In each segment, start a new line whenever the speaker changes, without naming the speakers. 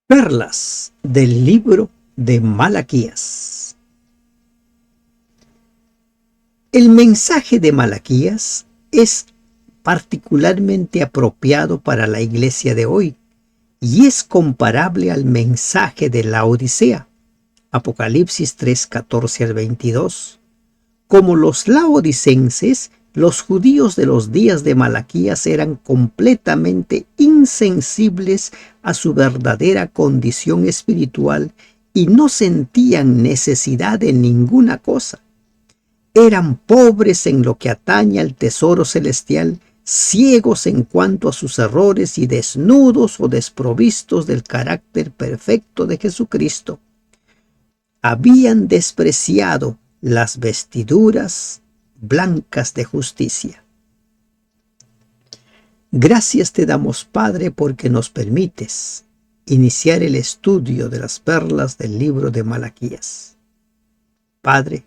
Perlas del libro de Malaquías. El mensaje de Malaquías es particularmente apropiado para la iglesia de hoy y es comparable al mensaje de la Odisea, Apocalipsis 3:14 al 22. Como los laodicenses, los judíos de los días de Malaquías eran completamente insensibles a su verdadera condición espiritual y no sentían necesidad de ninguna cosa. Eran pobres en lo que atañe al tesoro celestial, ciegos en cuanto a sus errores y desnudos o desprovistos del carácter perfecto de Jesucristo. Habían despreciado las vestiduras blancas de justicia. Gracias te damos, Padre, porque nos permites iniciar el estudio de las perlas del libro de Malaquías. Padre,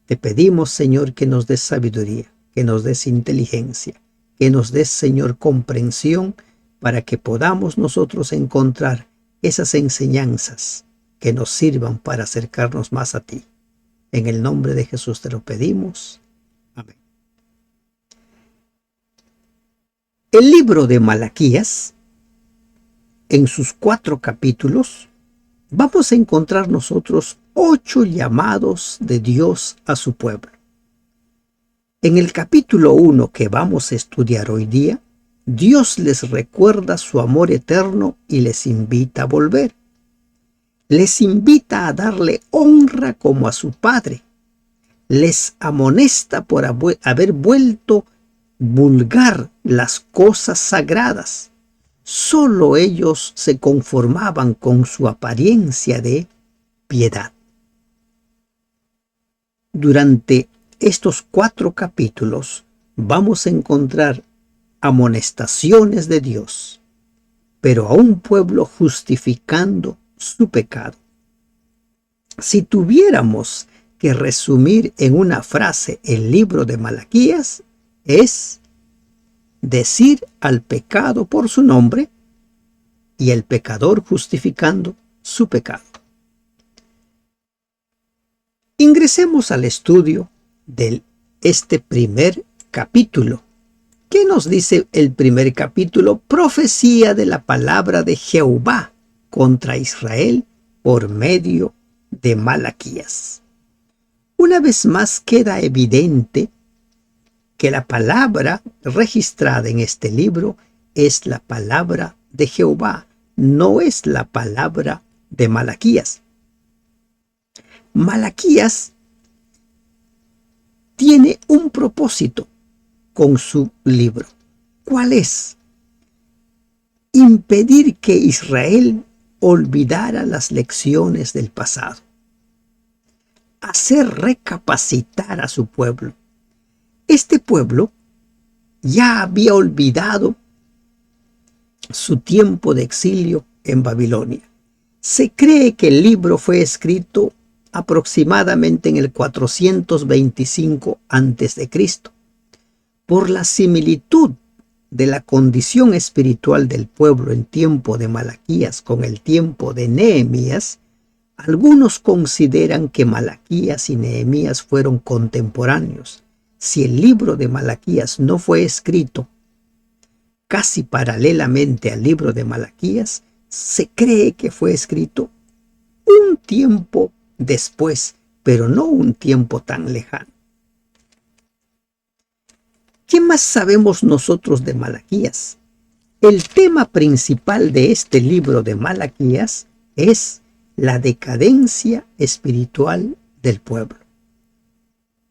te pedimos, Señor, que nos des sabiduría, que nos des inteligencia, que nos des, Señor, comprensión para que podamos nosotros encontrar esas enseñanzas que nos sirvan para acercarnos más a ti. En el nombre de Jesús te lo pedimos. Amén. El libro de Malaquías, en sus 4 capítulos, vamos a encontrar nosotros 8 llamados de Dios a su pueblo. En el capítulo 1 que vamos a estudiar hoy día, Dios les recuerda su amor eterno y les invita a volver. Les invita a darle honra como a su Padre. Les amonesta por haber vuelto vulgar las cosas sagradas. Solo ellos se conformaban con su apariencia de piedad. Durante estos 4 capítulos vamos a encontrar amonestaciones de Dios, pero a un pueblo justificando su pecado. Si tuviéramos que resumir en una frase el libro de Malaquías, es decir al pecado por su nombre y el pecador justificando su pecado. Ingresemos al estudio de este primer capítulo. ¿Qué nos dice el primer capítulo? Profecía de la palabra de Jehová contra Israel por medio de Malaquías. Una vez más queda evidente que la palabra registrada en este libro es la palabra de Jehová, no es la palabra de Malaquías. Malaquías tiene un propósito con su libro. ¿Cuál es? Impedir que Israel olvidara las lecciones del pasado. Hacer recapacitar a su pueblo. Este pueblo ya había olvidado su tiempo de exilio en Babilonia. Se cree que el libro fue escrito aproximadamente en el 425 a.C. Por la similitud de la condición espiritual del pueblo en tiempo de Malaquías con el tiempo de Nehemías, algunos consideran que Malaquías y Nehemías fueron contemporáneos. Si el libro de Malaquías no fue escrito casi paralelamente al libro de Malaquías, se cree que fue escrito un tiempo después, pero no un tiempo tan lejano. ¿Qué más sabemos nosotros de Malaquías? El tema principal de este libro de Malaquías es la decadencia espiritual del pueblo.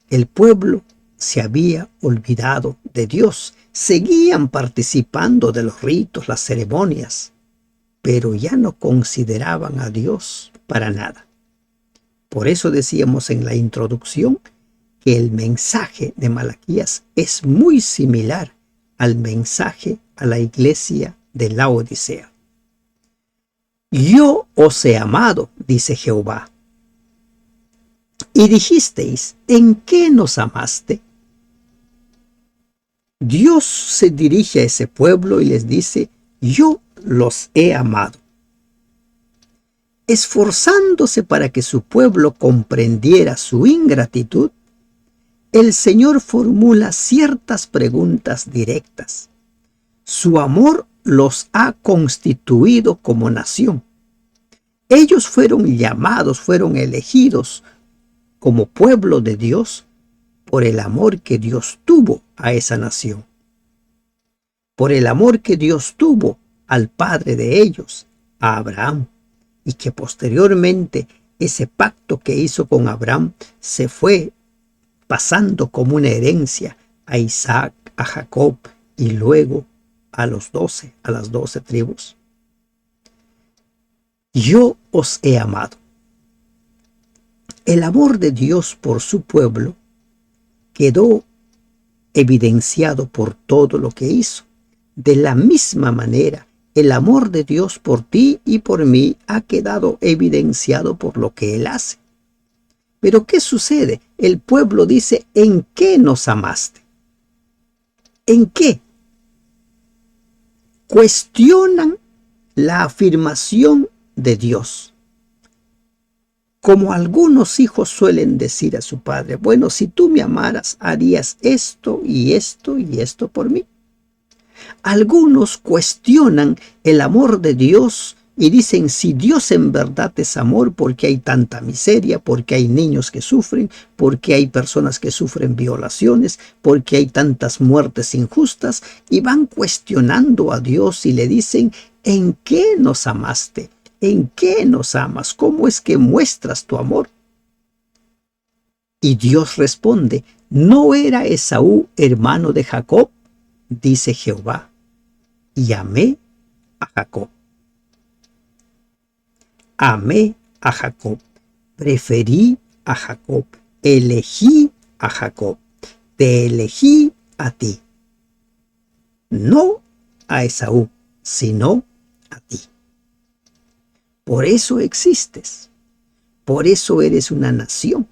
El pueblo se había olvidado de Dios. Seguían participando de los ritos, las ceremonias, pero ya no consideraban a Dios para nada. Por eso decíamos en la introducción que el mensaje de Malaquías es muy similar al mensaje a la iglesia de la Odisea. Yo os he amado, dice Jehová. Y dijisteis, ¿en qué nos amaste? Dios se dirige a ese pueblo y les dice, yo los he amado. esforzándose para que su pueblo comprendiera su ingratitud, el Señor formula ciertas preguntas directas. Su amor los ha constituido como nación. Ellos fueron llamados, fueron elegidos como pueblo de Dios por el amor que Dios tuvo a esa nación, por el amor que Dios tuvo al padre de ellos, a Abraham, y que posteriormente ese pacto que hizo con Abraham se fue pasando como una herencia a Isaac, a Jacob y luego a las 12 tribus. Yo os he amado. El amor de Dios por su pueblo quedó evidenciado por todo lo que hizo. De la misma manera, el amor de Dios por ti y por mí ha quedado evidenciado por lo que Él hace. Pero ¿qué sucede? El pueblo dice, ¿en qué nos amaste? ¿En qué? Cuestionan la afirmación de Dios. Como algunos hijos suelen decir a su padre, bueno, si tú me amaras, harías esto y esto y esto por mí. Algunos cuestionan el amor de Dios y dicen, si Dios en verdad es amor, ¿por qué hay tanta miseria? ¿Por qué hay niños que sufren? ¿Por qué hay personas que sufren violaciones? ¿Por qué hay tantas muertes injustas? Y van cuestionando a Dios y le dicen, ¿en qué nos amaste? ¿En qué nos amas? ¿Cómo es que muestras tu amor? Y Dios responde, ¿no era Esaú hermano de Jacob? Dice Jehová, y amé a Jacob. Amé a Jacob, preferí a Jacob, elegí a Jacob, te elegí a ti. No a Esaú, sino a ti. Por eso existes, por eso eres una nación.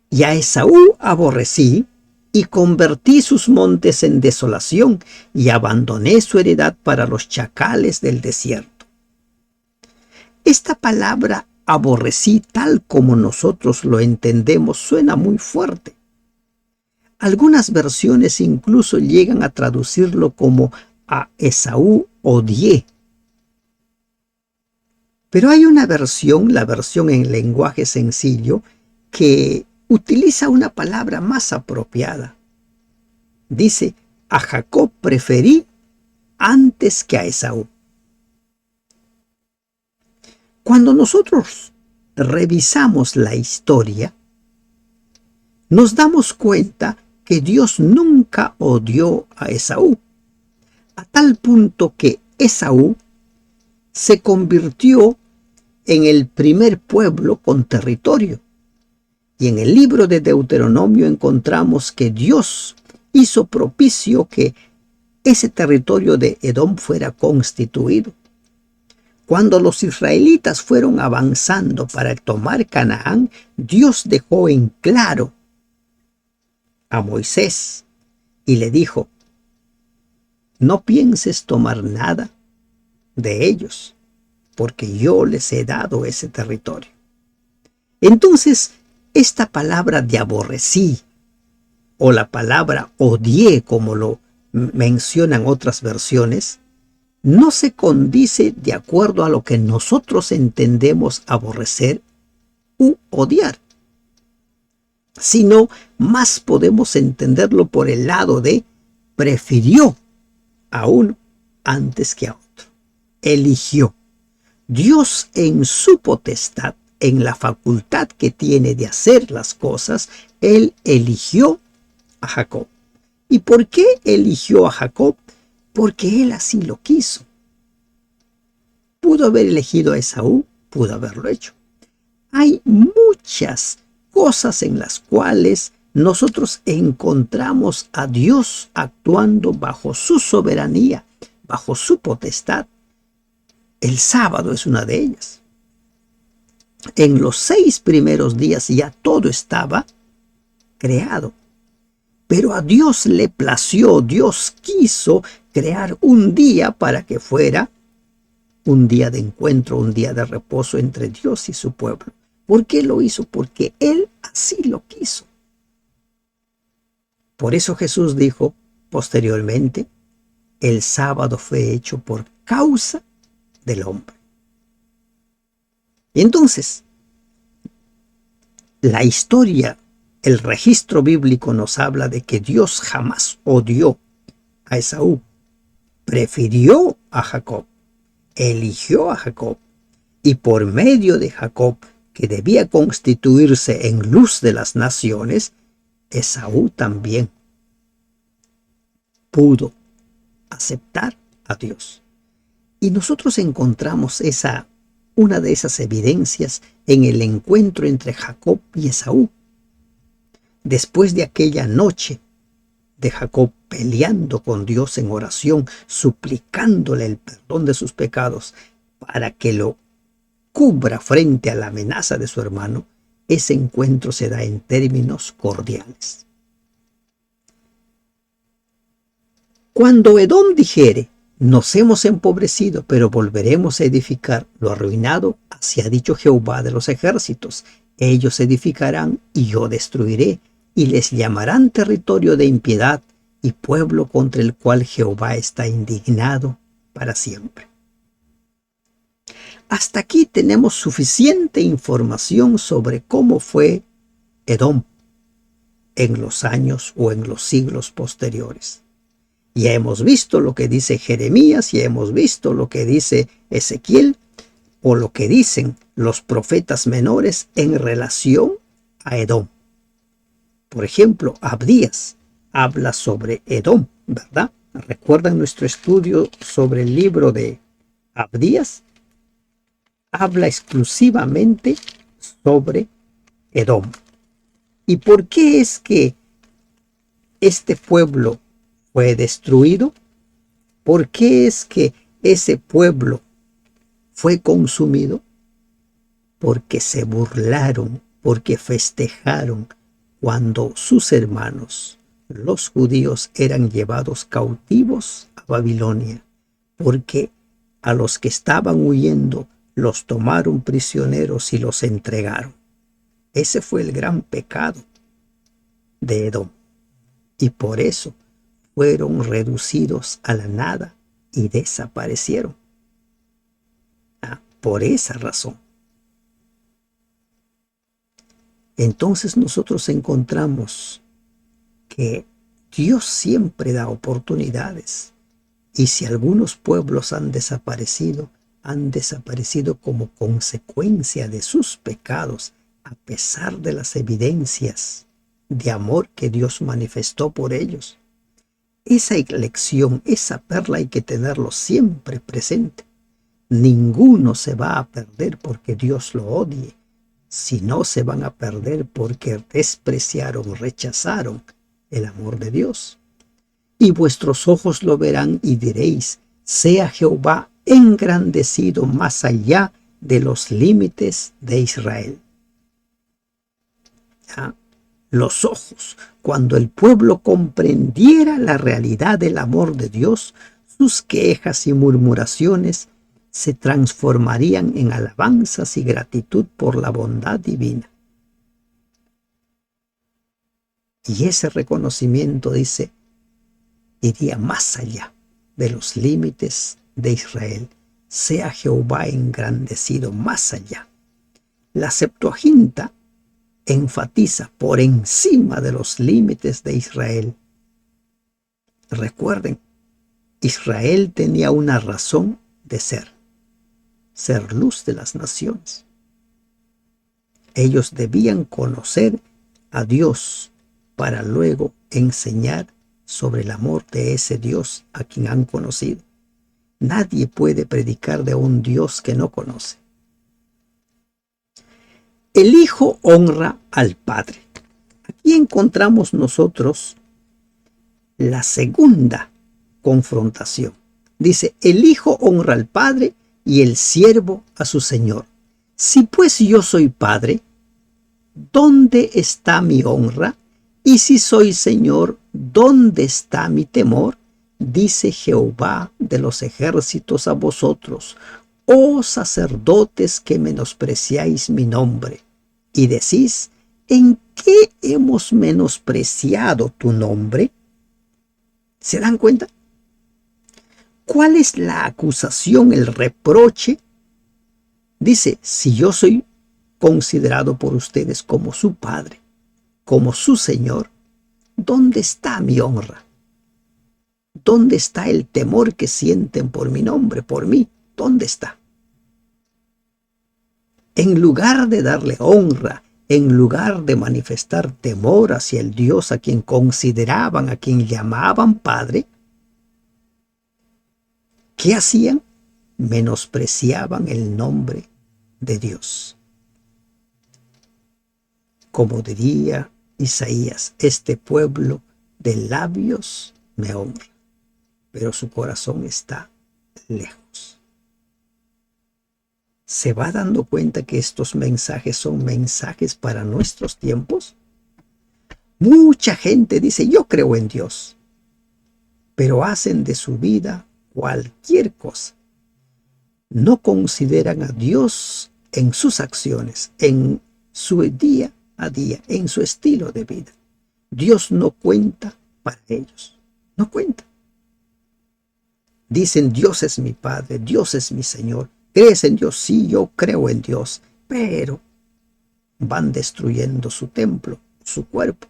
Y a Esaú aborrecí, y convertí sus montes en desolación, y abandoné su heredad para los chacales del desierto. Esta palabra aborrecí, tal como nosotros lo entendemos, suena muy fuerte. Algunas versiones incluso llegan a traducirlo como a Esaú odié. Pero hay una versión, la versión en lenguaje sencillo, que utiliza una palabra más apropiada. Dice, a Jacob preferí antes que a Esaú. Cuando nosotros revisamos la historia, nos damos cuenta que Dios nunca odió a Esaú, a tal punto que Esaú se convirtió en el primer pueblo con territorio. Y en el libro de Deuteronomio encontramos que Dios hizo propicio que ese territorio de Edom fuera constituido. Cuando los israelitas fueron avanzando para tomar Canaán, Dios dejó en claro a Moisés y le dijo, no pienses tomar nada de ellos, porque yo les he dado ese territorio. Entonces, esta palabra de aborrecí o la palabra odié, como lo mencionan otras versiones, no se condice de acuerdo a lo que nosotros entendemos aborrecer u odiar, sino más podemos entenderlo por el lado de prefirió a uno antes que a otro. Eligió. Dios en su potestad, en la facultad que tiene de hacer las cosas, Él eligió a Jacob. ¿Y por qué eligió a Jacob? Porque Él así lo quiso. ¿Pudo haber elegido a Esaú? Pudo haberlo hecho. Hay muchas cosas en las cuales nosotros encontramos a Dios actuando bajo su soberanía, bajo su potestad. El sábado es una de ellas. En los 6 primeros días ya todo estaba creado. Pero a Dios le plació, Dios quiso crear un día para que fuera un día de encuentro, un día de reposo entre Dios y su pueblo. ¿Por qué lo hizo? Porque Él así lo quiso. Por eso Jesús dijo posteriormente, el sábado fue hecho por causa del hombre. Y entonces, la historia, el registro bíblico nos habla de que Dios jamás odió a Esaú, prefirió a Jacob, eligió a Jacob, y por medio de Jacob, que debía constituirse en luz de las naciones, Esaú también pudo aceptar a Dios. Y nosotros encontramos una de esas evidencias en el encuentro entre Jacob y Esaú. Después de aquella noche de Jacob peleando con Dios en oración, suplicándole el perdón de sus pecados para que lo cubra frente a la amenaza de su hermano, ese encuentro se da en términos cordiales. Cuando Edom dijere, nos hemos empobrecido, pero volveremos a edificar lo arruinado, así ha dicho Jehová de los ejércitos, ellos edificarán y yo destruiré, y les llamarán territorio de impiedad y pueblo contra el cual Jehová está indignado para siempre. Hasta aquí tenemos suficiente información sobre cómo fue Edom en los años o en los siglos posteriores. Ya hemos visto lo que dice Jeremías, ya hemos visto lo que dice Ezequiel o lo que dicen los profetas menores en relación a Edom. Por ejemplo, Abdías habla sobre Edom, ¿verdad? ¿Recuerdan nuestro estudio sobre el libro de Abdías? Habla exclusivamente sobre Edom. ¿Y por qué es que este pueblo fue destruido? ¿Por qué es que ese pueblo fue consumido? Porque se burlaron, porque festejaron cuando sus hermanos, los judíos, eran llevados cautivos a Babilonia, porque a los que estaban huyendo los tomaron prisioneros y los entregaron. Ese fue el gran pecado de Edom. Y por eso fueron reducidos a la nada y desaparecieron. Por esa razón. Entonces nosotros encontramos que Dios siempre da oportunidades. Y si algunos pueblos han desaparecido como consecuencia de sus pecados, a pesar de las evidencias de amor que Dios manifestó por ellos. Esa lección, esa perla hay que tenerlo siempre presente. Ninguno se va a perder porque Dios lo odie, sino se van a perder porque despreciaron, rechazaron el amor de Dios. Y vuestros ojos lo verán y diréis, sea Jehová engrandecido más allá de los límites de Israel. Los ojos, cuando el pueblo comprendiera la realidad del amor de Dios, sus quejas y murmuraciones se transformarían en alabanzas y gratitud por la bondad divina. Y ese reconocimiento, dice, iría más allá de los límites de Israel. Sea Jehová engrandecido más allá. La Septuaginta enfatiza por encima de los límites de Israel. Recuerden, Israel tenía una razón de ser luz de las naciones. Ellos debían conocer a Dios para luego enseñar sobre el amor de ese Dios a quien han conocido. Nadie puede predicar de un Dios que no conoce. El Hijo honra al Padre. Aquí encontramos nosotros la segunda confrontación. Dice, el Hijo honra al Padre y el siervo a su Señor. Si pues yo soy Padre, ¿dónde está mi honra? Y si soy Señor, ¿dónde está mi temor? Dice Jehová de los ejércitos a vosotros, Oh sacerdotes que menospreciáis mi nombre, y decís, ¿en qué hemos menospreciado tu nombre? ¿Se dan cuenta? ¿Cuál es la acusación, el reproche? Dice, si yo soy considerado por ustedes como su padre, como su señor, ¿dónde está mi honra? ¿Dónde está el temor que sienten por mi nombre, por mí? ¿Dónde está? En lugar de darle honra, en lugar de manifestar temor hacia el Dios a quien consideraban, a quien llamaban Padre, ¿qué hacían? Menospreciaban el nombre de Dios. Como diría Isaías, este pueblo de labios me honra, pero su corazón está lejos. ¿Se va dando cuenta que estos mensajes son mensajes para nuestros tiempos? Mucha gente dice, yo creo en Dios, pero hacen de su vida cualquier cosa. No consideran a Dios en sus acciones, en su día a día, en su estilo de vida. Dios no cuenta para ellos, no cuenta. Dicen, Dios es mi Padre, Dios es mi Señor. ¿Crees en Dios? Sí, yo creo en Dios, pero van destruyendo su templo, su cuerpo,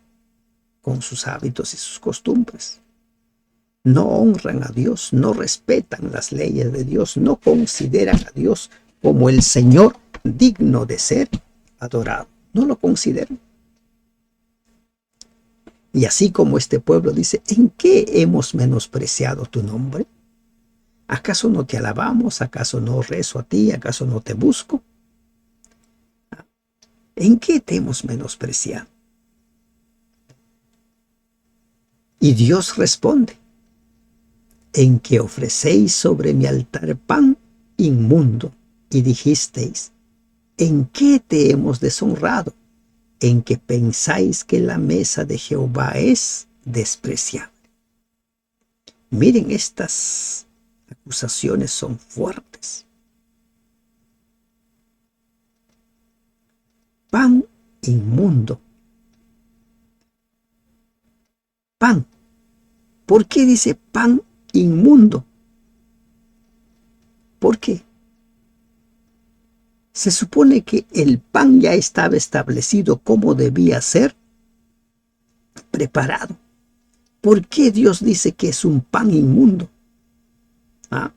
con sus hábitos y sus costumbres. No honran a Dios, no respetan las leyes de Dios, no consideran a Dios como el Señor digno de ser adorado. No lo consideran. Y así como este pueblo dice, ¿en qué hemos menospreciado tu nombre? ¿Acaso no te alabamos? ¿Acaso no rezo a ti? ¿Acaso no te busco? ¿En qué te hemos menospreciado? Y Dios responde, en que ofrecéis sobre mi altar pan inmundo, y dijisteis, ¿en qué te hemos deshonrado? En que pensáis que la mesa de Jehová es despreciable. Miren, estas acusaciones son fuertes. Pan inmundo. Pan. ¿Por qué dice pan inmundo? ¿Por qué? Se supone que el pan ya estaba establecido cómo debía ser preparado. ¿Por qué Dios dice que es un pan inmundo? ¿Ah?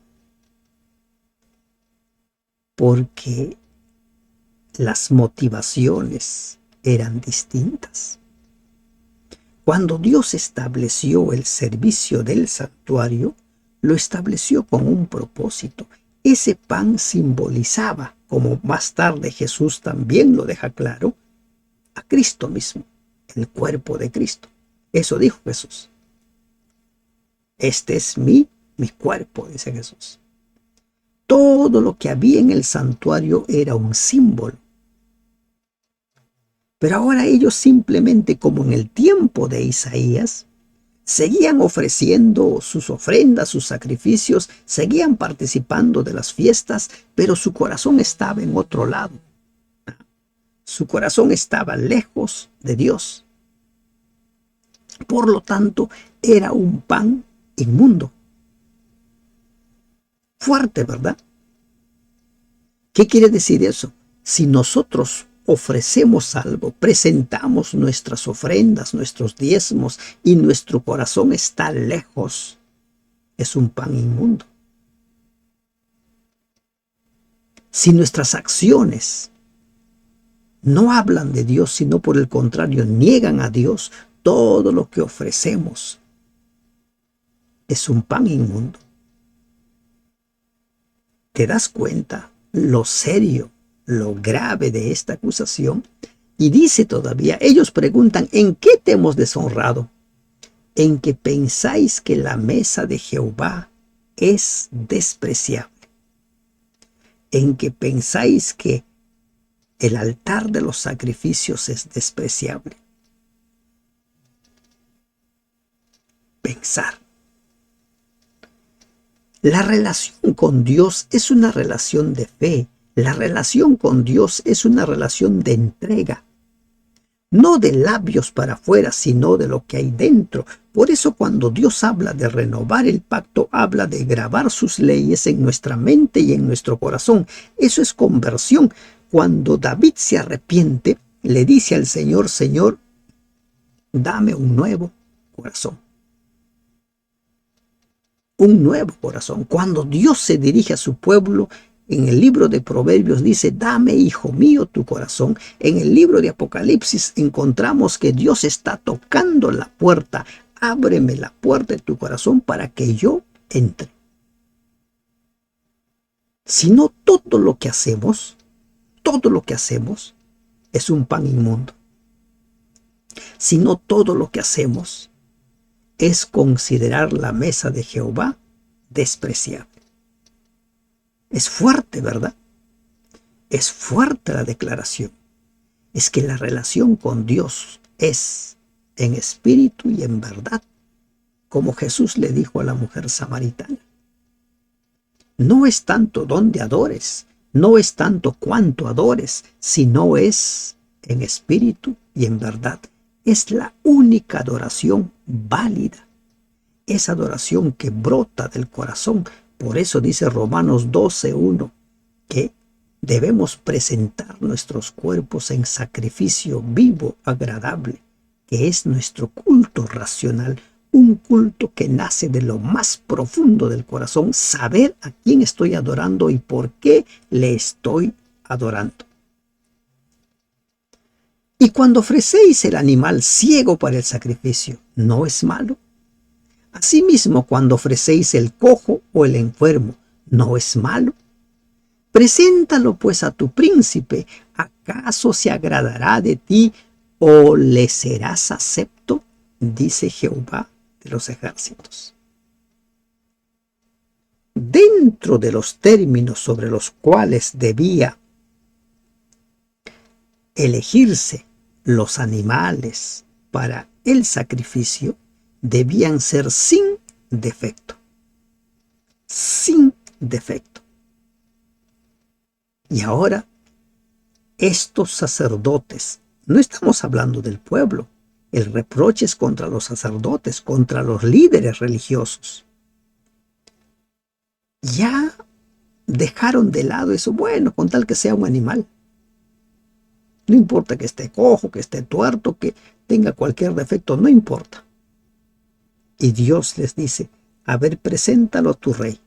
Porque las motivaciones eran distintas. Cuando Dios estableció el servicio del santuario, lo estableció con un propósito. Ese pan simbolizaba, como más tarde Jesús también lo deja claro, a Cristo mismo, el cuerpo de Cristo. Eso dijo Jesús. Este es mi cuerpo, dice Jesús. Todo lo que había en el santuario era un símbolo. Pero ahora ellos simplemente, como en el tiempo de Isaías, seguían ofreciendo sus ofrendas, sus sacrificios, seguían participando de las fiestas, pero su corazón estaba en otro lado. Su corazón estaba lejos de Dios. Por lo tanto, era un pan inmundo. Fuerte, ¿verdad? ¿Qué quiere decir eso? Si nosotros ofrecemos algo, presentamos nuestras ofrendas, nuestros diezmos y nuestro corazón está lejos, es un pan inmundo. Si nuestras acciones no hablan de Dios, sino por el contrario niegan a Dios, todo lo que ofrecemos es un pan inmundo. ¿Te das cuenta lo serio, lo grave de esta acusación? Y dice todavía, ellos preguntan, ¿en qué te hemos deshonrado? En que pensáis que la mesa de Jehová es despreciable. En que pensáis que el altar de los sacrificios es despreciable. Pensar. La relación con Dios es una relación de fe. La relación con Dios es una relación de entrega. No de labios para afuera, sino de lo que hay dentro. Por eso cuando Dios habla de renovar el pacto, habla de grabar sus leyes en nuestra mente y en nuestro corazón. Eso es conversión. Cuando David se arrepiente, le dice al Señor, Señor, dame un nuevo corazón. Un nuevo corazón. Cuando Dios se dirige a su pueblo, en el libro de Proverbios dice, dame, hijo mío, tu corazón. En el libro de Apocalipsis encontramos que Dios está tocando la puerta. Ábreme la puerta de tu corazón para que yo entre. Si no, todo lo que hacemos es un pan inmundo. Si no, todo lo que hacemos es considerar la mesa de Jehová despreciable. Es fuerte, ¿verdad? Es fuerte la declaración. Es que la relación con Dios es en espíritu y en verdad, como Jesús le dijo a la mujer samaritana. No es tanto donde adores, no es tanto cuánto adores, sino es en espíritu y en verdad. Es la única adoración válida. Es adoración que brota del corazón. Por eso dice Romanos 12:1 que debemos presentar nuestros cuerpos en sacrificio vivo, agradable, que es nuestro culto racional, un culto que nace de lo más profundo del corazón, saber a quién estoy adorando y por qué le estoy adorando. Y cuando ofrecéis el animal ciego para el sacrificio, ¿no es malo? Asimismo, cuando ofrecéis el cojo o el enfermo, ¿no es malo? Preséntalo pues a tu príncipe, ¿acaso se agradará de ti o le serás acepto? Dice Jehová de los ejércitos. Dentro de los términos sobre los cuales debía elegirse los animales para el sacrificio, debían ser sin defecto. Sin defecto. Y ahora, estos sacerdotes, no estamos hablando del pueblo, el reproche es contra los sacerdotes, contra los líderes religiosos. Ya dejaron de lado eso, bueno, con tal que sea un animal. No importa que esté cojo, que esté tuerto, que tenga cualquier defecto, no importa. Y Dios les dice, a ver, preséntalo a tu rey,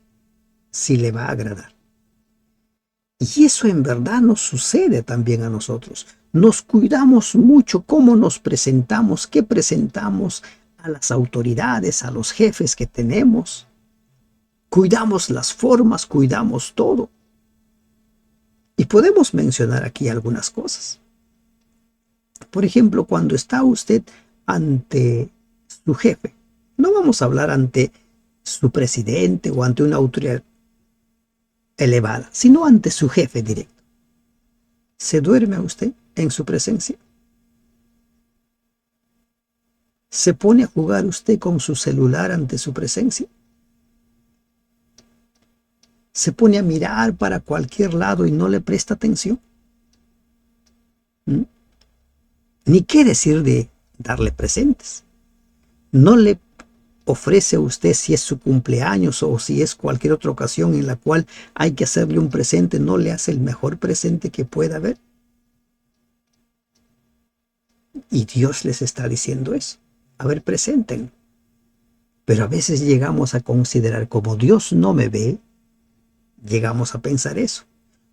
si le va a agradar. Y eso en verdad nos sucede también a nosotros. Nos cuidamos mucho cómo nos presentamos, qué presentamos a las autoridades, a los jefes que tenemos. Cuidamos las formas, cuidamos todo. Y podemos mencionar aquí algunas cosas. Por ejemplo, cuando está usted ante su jefe, no vamos a hablar ante su presidente o ante una autoridad elevada, sino ante su jefe directo. ¿Se duerme a usted en su presencia? ¿Se pone a jugar usted con su celular ante su presencia? ¿Se pone a mirar para cualquier lado y no le presta atención? Ni qué decir de darle presentes. No le ofrece a usted, si es su cumpleaños o si es cualquier otra ocasión en la cual hay que hacerle un presente, no le hace el mejor presente que pueda haber. Y Dios les está diciendo eso. A ver, preséntenlo. Pero a veces llegamos a considerar, como Dios no me ve, llegamos a pensar eso.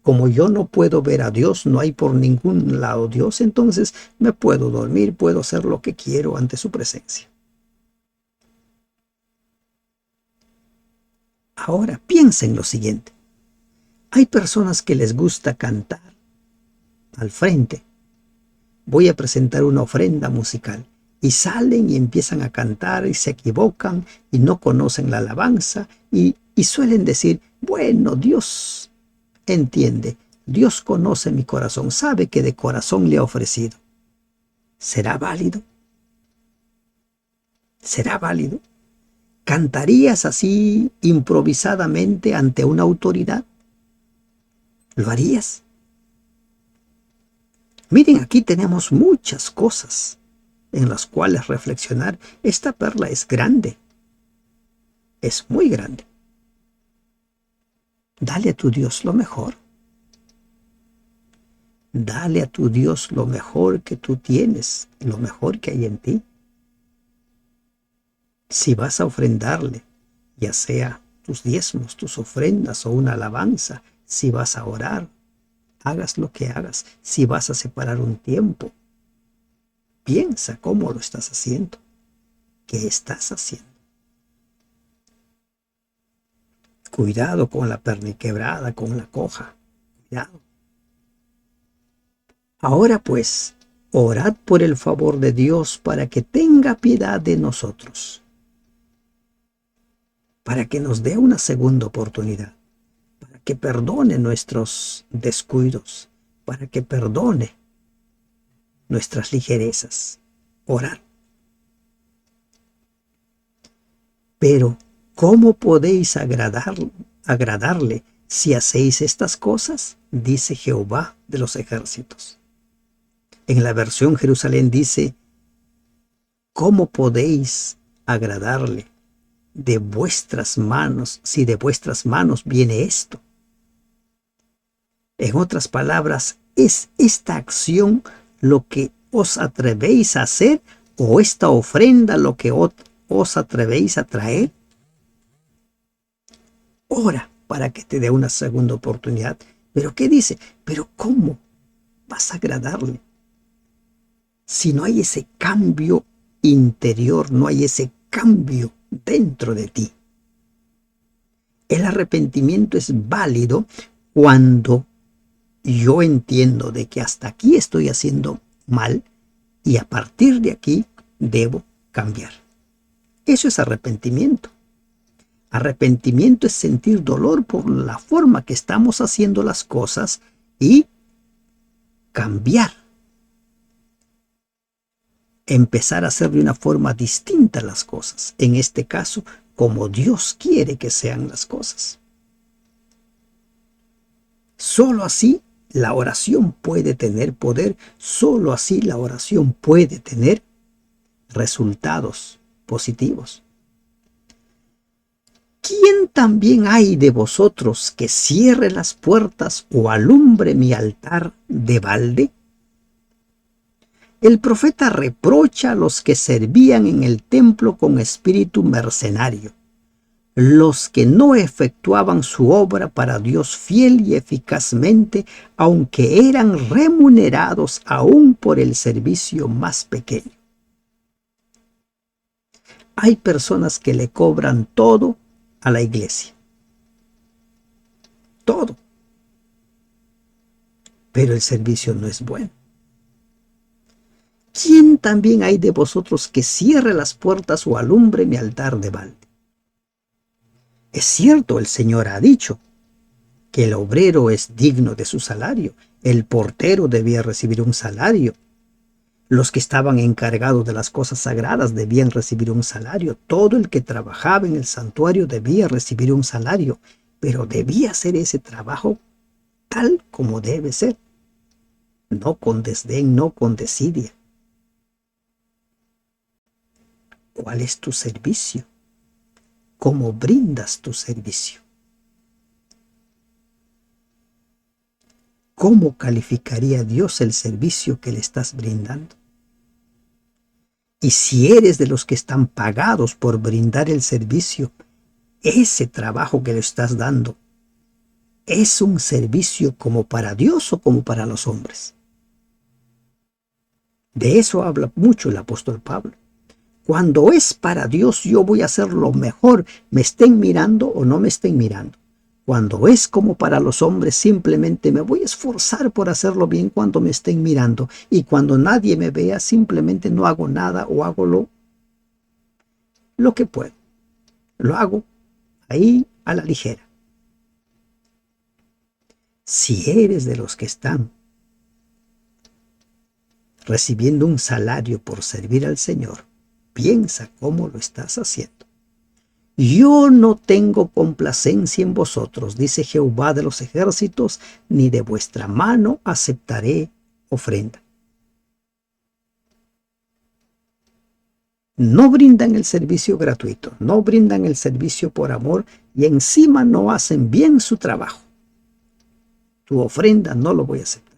Como yo no puedo ver a Dios, no hay por ningún lado Dios, entonces me puedo dormir, puedo hacer lo que quiero ante su presencia. Ahora piensen lo siguiente. Hay personas que les gusta cantar al frente. Voy a presentar una ofrenda musical. Y salen y empiezan a cantar y se equivocan y no conocen la alabanza y suelen decir, bueno, Dios entiende, Dios conoce mi corazón, sabe que de corazón le ha ofrecido. ¿Será válido? ¿Será válido? ¿Cantarías así improvisadamente ante una autoridad? ¿Lo harías? Miren, aquí tenemos muchas cosas en las cuales reflexionar. Esta perla es grande, es muy grande. Dale a tu Dios lo mejor. Dale a tu Dios lo mejor que tú tienes, lo mejor que hay en ti. Si vas a ofrendarle, ya sea tus diezmos, tus ofrendas o una alabanza, si vas a orar, hagas lo que hagas, si vas a separar un tiempo, piensa cómo lo estás haciendo, qué estás haciendo. Cuidado con la perniquebrada, con la coja, cuidado. Ahora pues, orad por el favor de Dios para que tenga piedad de nosotros, para que nos dé una segunda oportunidad, para que perdone nuestros descuidos, para que perdone nuestras ligerezas. Orar. Pero, ¿cómo podéis agradarle si hacéis estas cosas? Dice Jehová de los ejércitos. En la versión Jerusalén dice, ¿cómo podéis agradarle de vuestras manos si de vuestras manos viene esto? En otras palabras, ¿es esta acción lo que os atrevéis a hacer o esta ofrenda lo que os atrevéis a traer? Ora para que te dé una segunda oportunidad. ¿Pero qué dice? ¿Pero cómo vas a agradarle? Si no hay ese cambio interior, no hay ese cambio dentro de ti. El arrepentimiento es válido cuando yo entiendo de que hasta aquí estoy haciendo mal y a partir de aquí debo cambiar. Eso es arrepentimiento. Arrepentimiento es sentir dolor por la forma que estamos haciendo las cosas y cambiar. Empezar a hacer de una forma distinta las cosas. En este caso, como Dios quiere que sean las cosas. Solo así la oración puede tener poder. Solo así la oración puede tener resultados positivos. ¿Quién también hay de vosotros que cierre las puertas o alumbre mi altar de balde? El profeta reprocha a los que servían en el templo con espíritu mercenario, los que no efectuaban su obra para Dios fiel y eficazmente, aunque eran remunerados aún por el servicio más pequeño. Hay personas que le cobran todo a la iglesia. Todo. Pero el servicio no es bueno. ¿Quién también hay de vosotros que cierre las puertas o alumbre mi altar de balde? Es cierto, el Señor ha dicho que el obrero es digno de su salario, el portero debía recibir un salario, los que estaban encargados de las cosas sagradas debían recibir un salario, todo el que trabajaba en el santuario debía recibir un salario, pero debía hacer ese trabajo tal como debe ser, no con desdén, no con desidia. ¿Cuál es tu servicio? ¿Cómo brindas tu servicio? ¿Cómo calificaría Dios el servicio que le estás brindando? Y si eres de los que están pagados por brindar el servicio, ese trabajo que le estás dando, ¿es un servicio como para Dios o como para los hombres? De eso habla mucho el apóstol Pablo. Cuando es para Dios, yo voy a hacer lo mejor, me estén mirando o no me estén mirando. Cuando es como para los hombres, simplemente me voy a esforzar por hacerlo bien cuando me estén mirando. Y cuando nadie me vea, simplemente no hago nada o hago lo que puedo. Lo hago ahí a la ligera. Si eres de los que están recibiendo un salario por servir al Señor, piensa cómo lo estás haciendo. Yo no tengo complacencia en vosotros, dice Jehová de los ejércitos, ni de vuestra mano aceptaré ofrenda. No brindan el servicio gratuito, no brindan el servicio por amor y encima no hacen bien su trabajo. Tu ofrenda no lo voy a aceptar.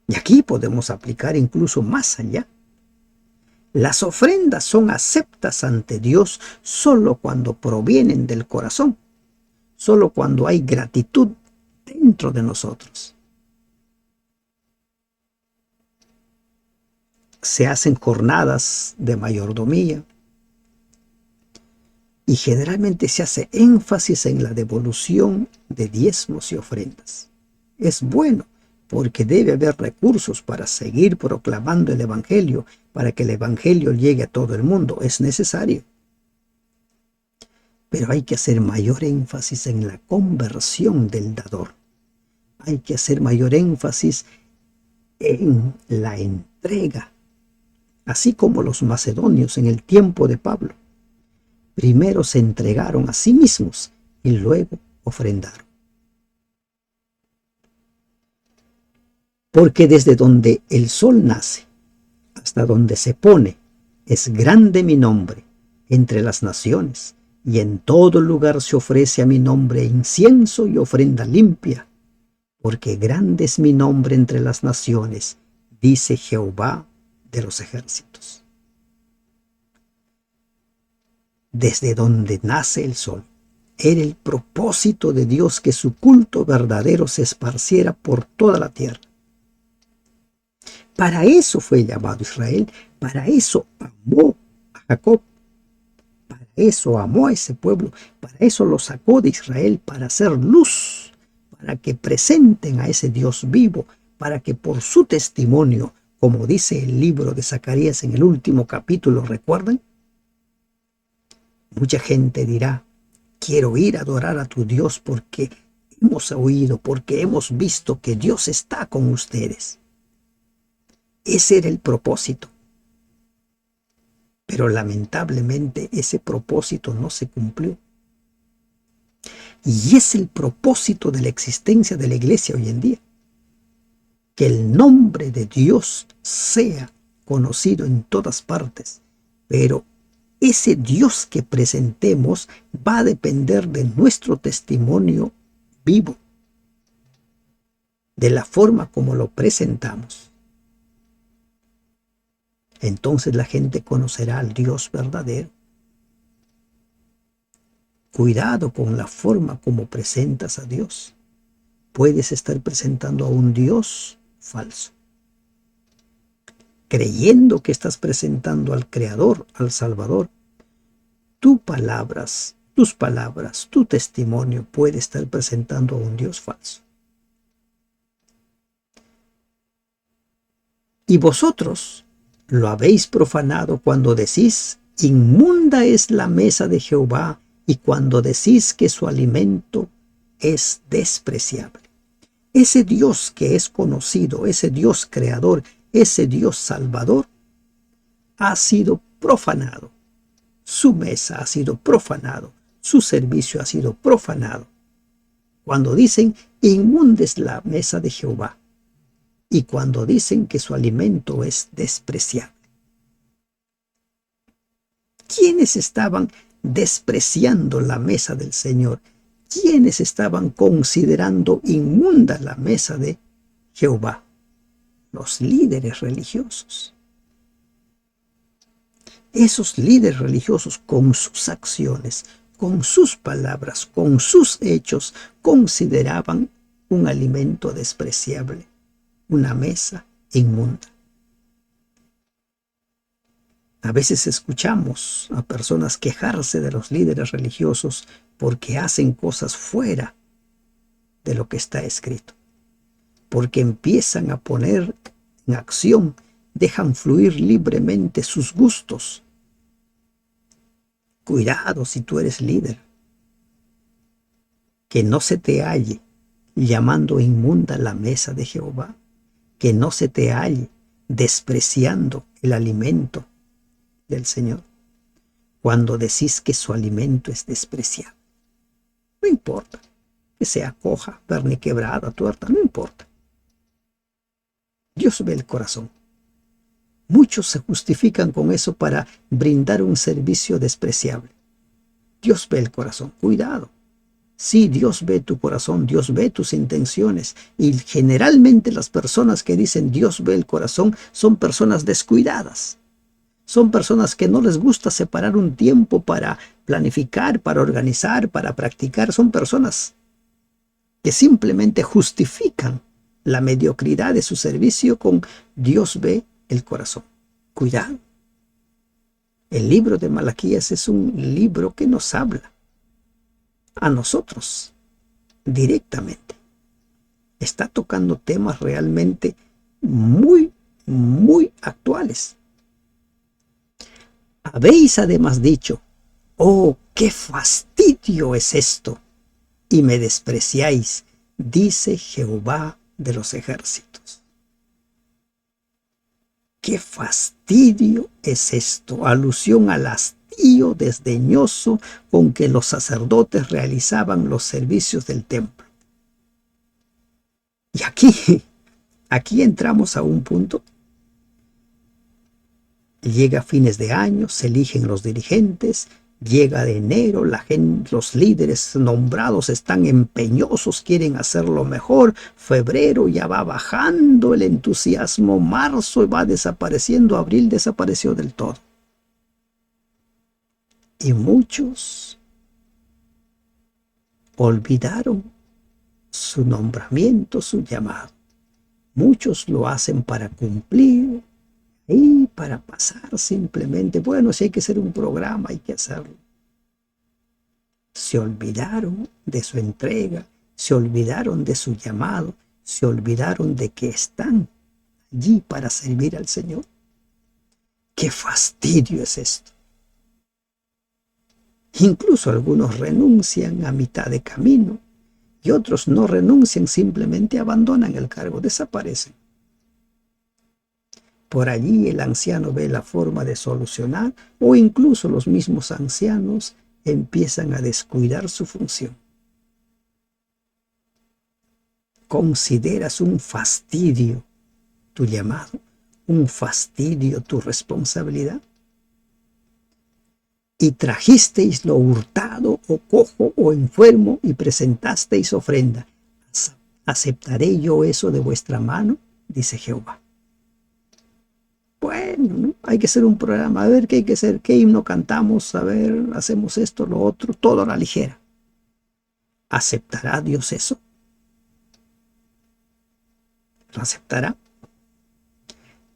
Y aquí podemos aplicar incluso más allá. Las ofrendas son aceptas ante Dios solo cuando provienen del corazón, solo cuando hay gratitud dentro de nosotros. Se hacen jornadas de mayordomía y generalmente se hace énfasis en la devolución de diezmos y ofrendas. Es bueno porque debe haber recursos para seguir proclamando el Evangelio, para que el Evangelio llegue a todo el mundo. Es necesario. Pero hay que hacer mayor énfasis en la conversión del dador. Hay que hacer mayor énfasis en la entrega. Así como los macedonios en el tiempo de Pablo. Primero se entregaron a sí mismos y luego ofrendaron. Porque desde donde el sol nace hasta donde se pone, es grande mi nombre entre las naciones, y en todo lugar se ofrece a mi nombre incienso y ofrenda limpia, porque grande es mi nombre entre las naciones, dice Jehová de los ejércitos. Desde donde nace el sol, era el propósito de Dios que su culto verdadero se esparciera por toda la tierra. Para eso fue llamado Israel, para eso amó a Jacob, para eso amó a ese pueblo, para eso lo sacó de Israel, para hacer luz, para que presenten a ese Dios vivo, para que por su testimonio, como dice el libro de Zacarías en el último capítulo, ¿recuerdan? Mucha gente dirá, quiero ir a adorar a tu Dios porque hemos oído, porque hemos visto que Dios está con ustedes. Ese era el propósito. Pero lamentablemente ese propósito no se cumplió. Y es el propósito de la existencia de la iglesia hoy en día. Que el nombre de Dios sea conocido en todas partes. Pero ese Dios que presentemos va a depender de nuestro testimonio vivo. De la forma como lo presentamos. Entonces la gente conocerá al Dios verdadero. Cuidado con la forma como presentas a Dios. Puedes estar presentando a un Dios falso, creyendo que estás presentando al Creador, al Salvador. Tus palabras, tu testimonio puede estar presentando a un Dios falso. Y vosotros lo habéis profanado cuando decís, inmunda es la mesa de Jehová, y cuando decís que su alimento es despreciable. Ese Dios que es conocido, ese Dios creador, ese Dios salvador, ha sido profanado. Su mesa ha sido profanado, su servicio ha sido profanado. Cuando dicen, inmunda es la mesa de Jehová, y cuando dicen que su alimento es despreciable. ¿Quiénes estaban despreciando la mesa del Señor? ¿Quiénes estaban considerando inmunda la mesa de Jehová? Los líderes religiosos. Esos líderes religiosos con sus acciones, con sus palabras, con sus hechos, consideraban un alimento despreciable, una mesa inmunda. A veces escuchamos a personas quejarse de los líderes religiosos porque hacen cosas fuera de lo que está escrito, porque empiezan a poner en acción, dejan fluir libremente sus gustos. Cuidado si tú eres líder, que no se te halle llamando inmunda la mesa de Jehová, que no se te halle despreciando el alimento del Señor. cuando decís que su alimento es despreciable. No importa que sea coja, verniquebrada, tuerta, no importa. Dios ve el corazón. Muchos se justifican con eso para brindar un servicio despreciable. Dios ve el corazón. Cuidado. Sí, Dios ve tu corazón, Dios ve tus intenciones. Y generalmente las personas que dicen Dios ve el corazón son personas descuidadas. Son personas que no les gusta separar un tiempo para planificar, para organizar, para practicar. Son personas que simplemente justifican la mediocridad de su servicio con Dios ve el corazón. Cuidado. El libro de Malaquías es un libro que nos habla a nosotros directamente. Está tocando temas realmente muy, muy actuales. Habéis además dicho, oh, qué fastidio es esto, y me despreciáis, dice Jehová de los ejércitos. ¡Qué fastidio es esto! Alusión al hastío desdeñoso con que los sacerdotes realizaban los servicios del templo. Y aquí entramos a un punto. Llega fines de año, se eligen los dirigentes, llega de enero, la gente, los líderes nombrados están empeñosos, quieren hacerlo mejor. Febrero ya va bajando el entusiasmo, marzo va desapareciendo, abril desapareció del todo. Y muchos olvidaron su nombramiento, su llamado. Muchos lo hacen para cumplir y para pasar simplemente. Bueno, si hay que hacer un programa, hay que hacerlo. Se olvidaron de su entrega, se olvidaron de su llamado, se olvidaron de que están allí para servir al Señor. ¡Qué fastidio es esto! Incluso algunos renuncian a mitad de camino y otros no renuncian, simplemente abandonan el cargo, desaparecen. Por allí el anciano ve la forma de solucionar, o incluso los mismos ancianos empiezan a descuidar su función. ¿Consideras un fastidio tu llamado? ¿Un fastidio tu responsabilidad? Y trajisteis lo hurtado o cojo o enfermo y presentasteis ofrenda. ¿Aceptaré yo eso de vuestra mano? Dice Jehová. Bueno, ¿no? Hay que hacer un programa, a ver qué hay que hacer, qué himno cantamos, a ver, hacemos esto, lo otro, todo a la ligera. ¿Aceptará Dios eso? ¿Lo aceptará?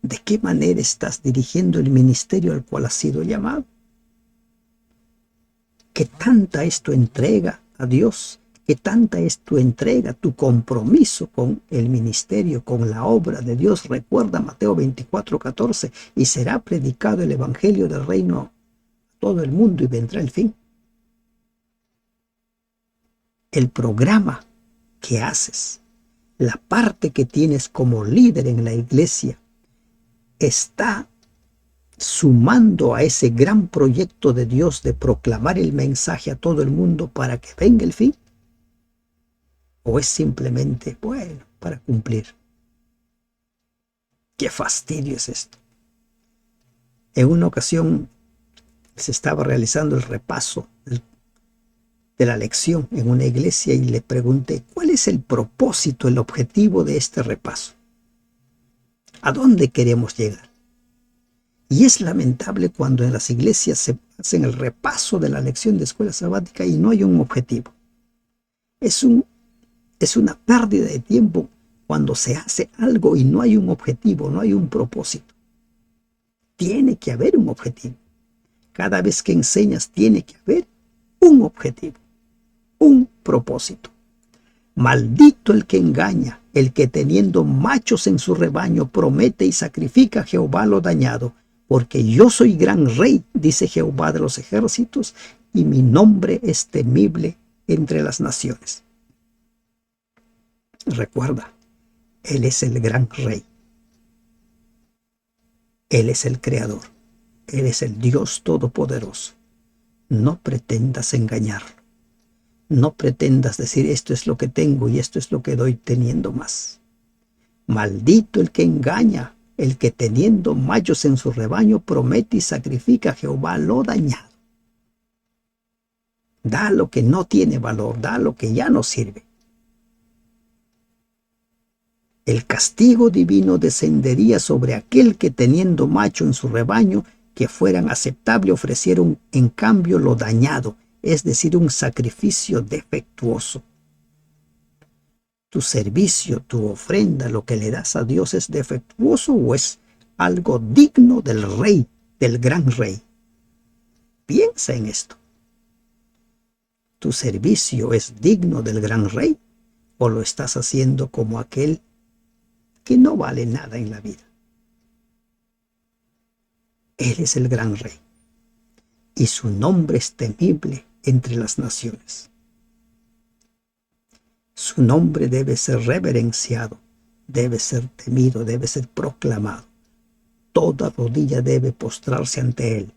¿De qué manera estás dirigiendo el ministerio al cual has sido llamado? ¿Qué tanta es tu entrega a Dios? ¿Qué tanta es tu entrega, tu compromiso con el ministerio, con la obra de Dios? Recuerda Mateo 24:14, y será predicado el evangelio del reino a todo el mundo y vendrá el fin. El programa que haces, la parte que tienes como líder en la iglesia, está sumando a ese gran proyecto de Dios de proclamar el mensaje a todo el mundo para que venga el fin. ¿O es simplemente, bueno, para cumplir? ¡Qué fastidio es esto! En una ocasión se estaba realizando el repaso de la lección en una iglesia y le pregunté, ¿cuál es el propósito, el objetivo de este repaso? ¿A dónde queremos llegar? Y es lamentable cuando en las iglesias se hacen el repaso de la lección de escuela sabática y no hay un objetivo. Es una pérdida de tiempo cuando se hace algo y no hay un objetivo, no hay un propósito. Tiene que haber un objetivo. Cada vez que enseñas tiene que haber un objetivo, un propósito. Maldito el que engaña, el que teniendo machos en su rebaño promete y sacrifica a Jehová lo dañado, porque yo soy gran rey, dice Jehová de los ejércitos, y mi nombre es temible entre las naciones. Recuerda, Él es el gran rey. Él es el creador. Él es el Dios todopoderoso. No pretendas engañarlo. No pretendas decir esto es lo que tengo y esto es lo que doy teniendo más. Maldito el que engaña, el que teniendo machos en su rebaño promete y sacrifica a Jehová lo dañado. Da lo que no tiene valor, da lo que ya no sirve. El castigo divino descendería sobre aquel que teniendo macho en su rebaño que fueran aceptable ofrecieron en cambio lo dañado, es decir, un sacrificio defectuoso. ¿Tu servicio, tu ofrenda, lo que le das a Dios es defectuoso o es algo digno del rey, del gran rey? Piensa en esto. ¿Tu servicio es digno del gran rey o lo estás haciendo como aquel que no vale nada en la vida? Él es el gran rey y su nombre es temible entre las naciones. Su nombre debe ser reverenciado, debe ser temido, debe ser proclamado. Toda rodilla debe postrarse ante él.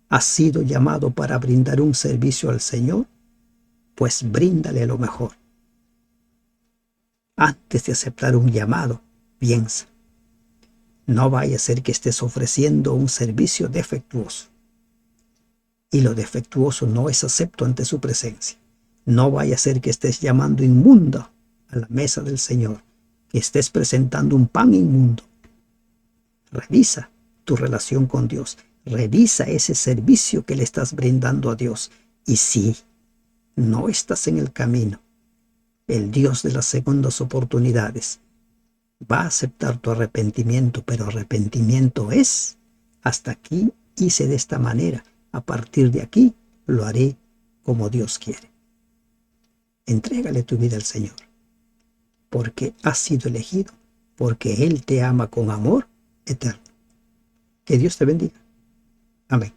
¿Has sido llamado para brindar un servicio al Señor? Pues bríndale lo mejor. Antes de aceptar un llamado, piensa. No vaya a ser que estés ofreciendo un servicio defectuoso. Y lo defectuoso no es acepto ante su presencia. No vaya a ser que estés llamando inmundo a la mesa del Señor, que estés presentando un pan inmundo. Revisa tu relación con Dios. Revisa ese servicio que le estás brindando a Dios. Y si no estás en el camino, el Dios de las segundas oportunidades va a aceptar tu arrepentimiento, pero arrepentimiento es: hasta aquí hice de esta manera, a partir de aquí lo haré como Dios quiere. Entrégale tu vida al Señor, porque has sido elegido, porque Él te ama con amor eterno. Que Dios te bendiga. Amén.